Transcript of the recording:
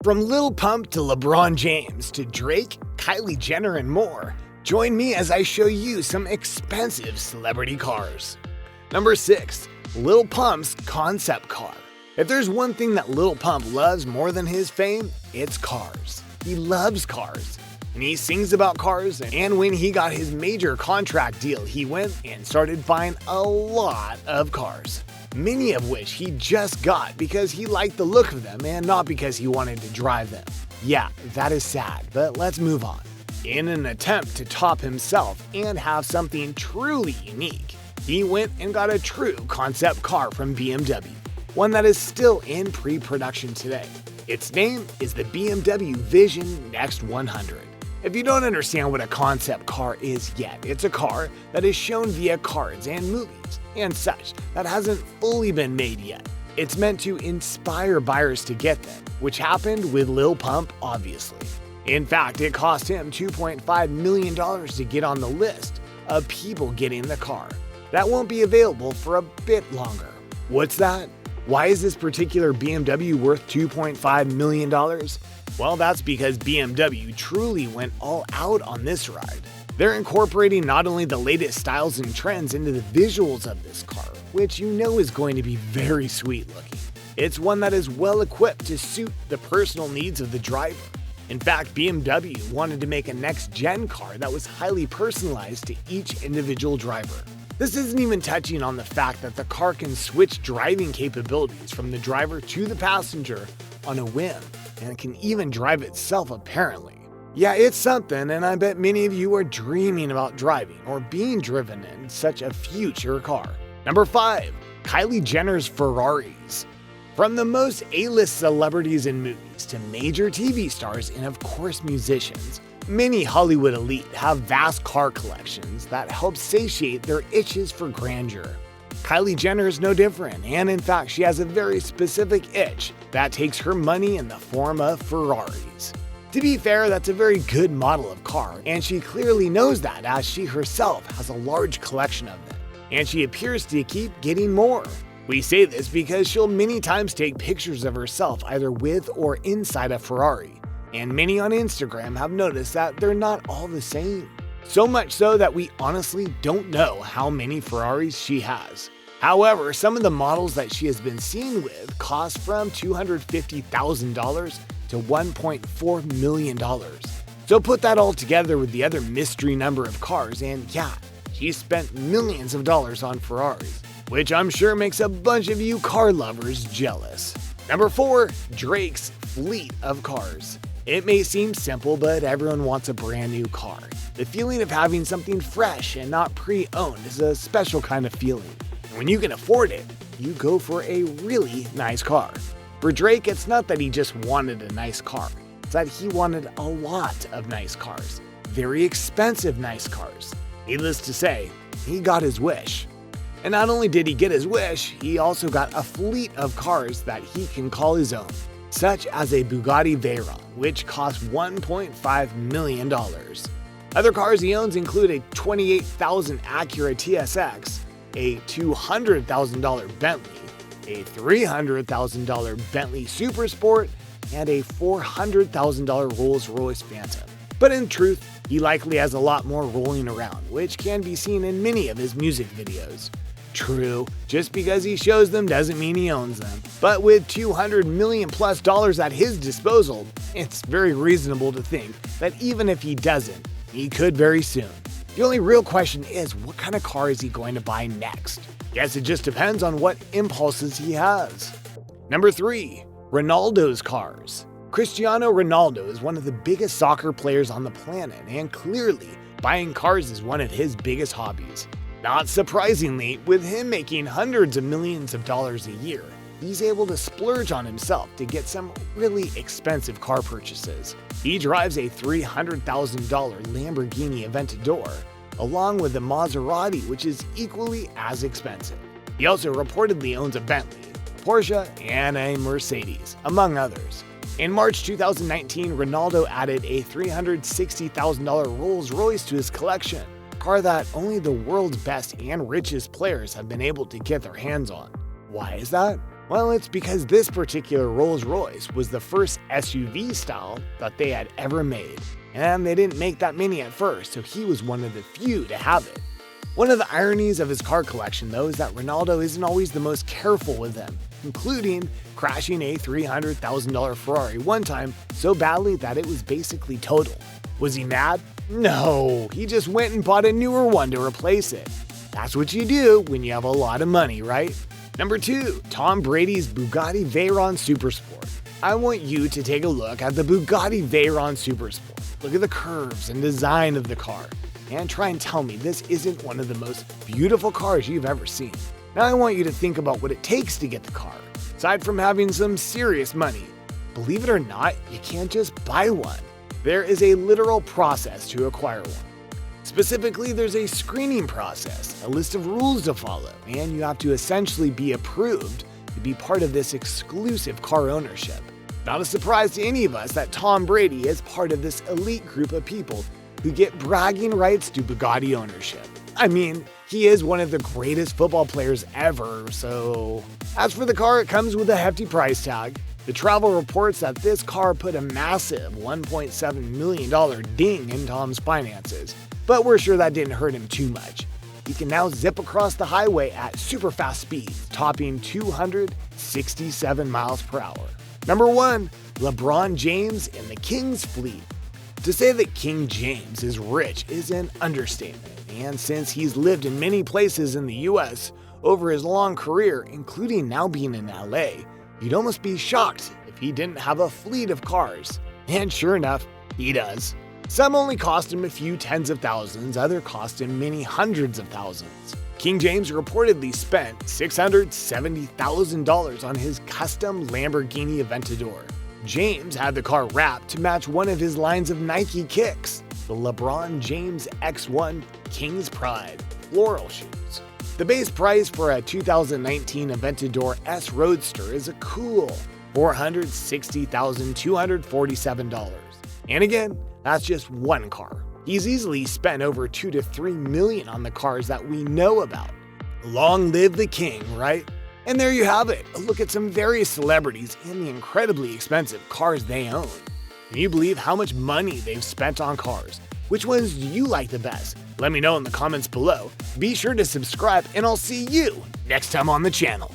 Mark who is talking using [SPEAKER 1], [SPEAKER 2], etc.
[SPEAKER 1] From Lil Pump to LeBron James to Drake, Kylie Jenner, and more, join me as I show you some expensive celebrity cars. Number 6. Lil Pump's Concept Car. If there's one thing that Lil Pump loves more than his fame, it's cars. He loves cars. And he sings about cars, and when he got his major contract deal, he went and started buying a lot of cars. Many of which he just got because he liked the look of them and not because he wanted to drive them. Yeah, that is sad, but let's move on. In an attempt to top himself and have something truly unique, he went and got a true concept car from BMW, one that is still in pre-production today. Its name is the BMW Vision Next 100. If you don't understand what a concept car is yet, it's a car that is shown via cards and movies and such that hasn't fully been made yet. It's meant to inspire buyers to get them, which happened with Lil Pump, obviously. In fact, it cost him $2.5 million to get on the list of people getting the car. That won't be available for a bit longer. What's that? Why is this particular BMW worth $2.5 million? Well, that's because BMW truly went all out on this ride. They're incorporating not only the latest styles and trends into the visuals of this car, which you know is going to be very sweet looking. It's one that is well equipped to suit the personal needs of the driver. In fact, BMW wanted to make a next-gen car that was highly personalized to each individual driver. This isn't even touching on the fact that the car can switch driving capabilities from the driver to the passenger on a whim, and can even drive itself apparently. Yeah, it's something, and I bet many of you are dreaming about driving or being driven in such a future car. Number 5. Kylie Jenner's Ferraris. From the most A-list celebrities in movies to major TV stars and of course musicians, many Hollywood elite have vast car collections that help satiate their itches for grandeur. Kylie Jenner is no different, and in fact she has a very specific itch that takes her money in the form of Ferraris. To be fair, that's a very good model of car, and she clearly knows that as she herself has a large collection of them, and she appears to keep getting more. We say this because she'll many times take pictures of herself either with or inside a Ferrari, and many on Instagram have noticed that they're not all the same. So much so that we honestly don't know how many Ferraris she has. However, some of the models that she has been seen with cost from $250,000 to $1.4 million. So put that all together with the other mystery number of cars and yeah, she spent millions of dollars on Ferraris, which I'm sure makes a bunch of you car lovers jealous. Number 4. Drake's fleet of cars. It may seem simple, but everyone wants a brand new car. The feeling of having something fresh and not pre-owned is a special kind of feeling. And when you can afford it, you go for a really nice car. For Drake, it's not that he just wanted a nice car. It's that he wanted a lot of nice cars. Very expensive nice cars. Needless to say, he got his wish. And not only did he get his wish, he also got a fleet of cars that he can call his own, such as a Bugatti Veyron, which cost $1.5 million. Other cars he owns include a $28,000 Acura TSX, a $200,000 Bentley, a $300,000 Bentley Supersport, and a $400,000 Rolls-Royce Phantom. But in truth, he likely has a lot more rolling around, which can be seen in many of his music videos. True, just because he shows them doesn't mean he owns them. But with $200 million plus at his disposal, it's very reasonable to think that even if he doesn't, he could very soon. The only real question is, what kind of car is he going to buy next? Guess it just depends on what impulses he has. Number 3. Ronaldos Cars. Cristiano Ronaldo is one of the biggest soccer players on the planet, and clearly, buying cars is one of his biggest hobbies. Not surprisingly, with him making hundreds of millions of dollars a year, he's able to splurge on himself to get some really expensive car purchases. He drives a $300,000 Lamborghini Aventador, along with a Maserati, which is equally as expensive. He also reportedly owns a Bentley, Porsche, and a Mercedes, among others. In March 2019, Ronaldo added a $360,000 Rolls-Royce to his collection, a car that only the world's best and richest players have been able to get their hands on. Why is that? Well, it's because this particular Rolls-Royce was the first SUV style that they had ever made, and they didn't make that many at first, so he was one of the few to have it. One of the ironies of his car collection, though, is that Ronaldo isn't always the most careful with them, including crashing a $300,000 Ferrari one time so badly that it was basically totaled. Was he mad? No, he just went and bought a newer one to replace it. That's what you do when you have a lot of money, right? Number 2, Tom Brady's Bugatti Veyron Supersport. I want you to take a look at the Bugatti Veyron Supersport. Look at the curves and design of the car, and try and tell me this isn't one of the most beautiful cars you've ever seen. Now I want you to think about what it takes to get the car. Aside from having some serious money, believe it or not, you can't just buy one. There is a literal process to acquire one. Specifically, there's a screening process, a list of rules to follow, and you have to essentially be approved to be part of this exclusive car ownership. Not a surprise to any of us that Tom Brady is part of this elite group of people who get bragging rights to Bugatti ownership. I mean, he is one of the greatest football players ever, so... As for the car, it comes with a hefty price tag. The Travel reports that this car put a massive $1.7 million ding in Tom's finances, but we're sure that didn't hurt him too much. He can now zip across the highway at super fast speeds, topping 267 miles per hour. Number 1, LeBron James in the King's fleet. To say that King James is rich is an understatement, and since he's lived in many places in the US over his long career, including now being in LA, you'd almost be shocked if he didn't have a fleet of cars. And sure enough, he does. Some only cost him a few tens of thousands, others cost him many hundreds of thousands. King James reportedly spent $670,000 on his custom Lamborghini Aventador. James had the car wrapped to match one of his lines of Nike kicks, the LeBron James X1 King's Pride floral shoes. The base price for a 2019 Aventador S Roadster is a cool $460,247. And again, that's just one car. He's easily spent over $2 to $3 million on the cars that we know about. Long live the king, right? And there you have it, a look at some various celebrities and the incredibly expensive cars they own. Can you believe how much money they've spent on cars? Which ones do you like the best? Let me know in the comments below. Be sure to subscribe, and I'll see you next time on the channel.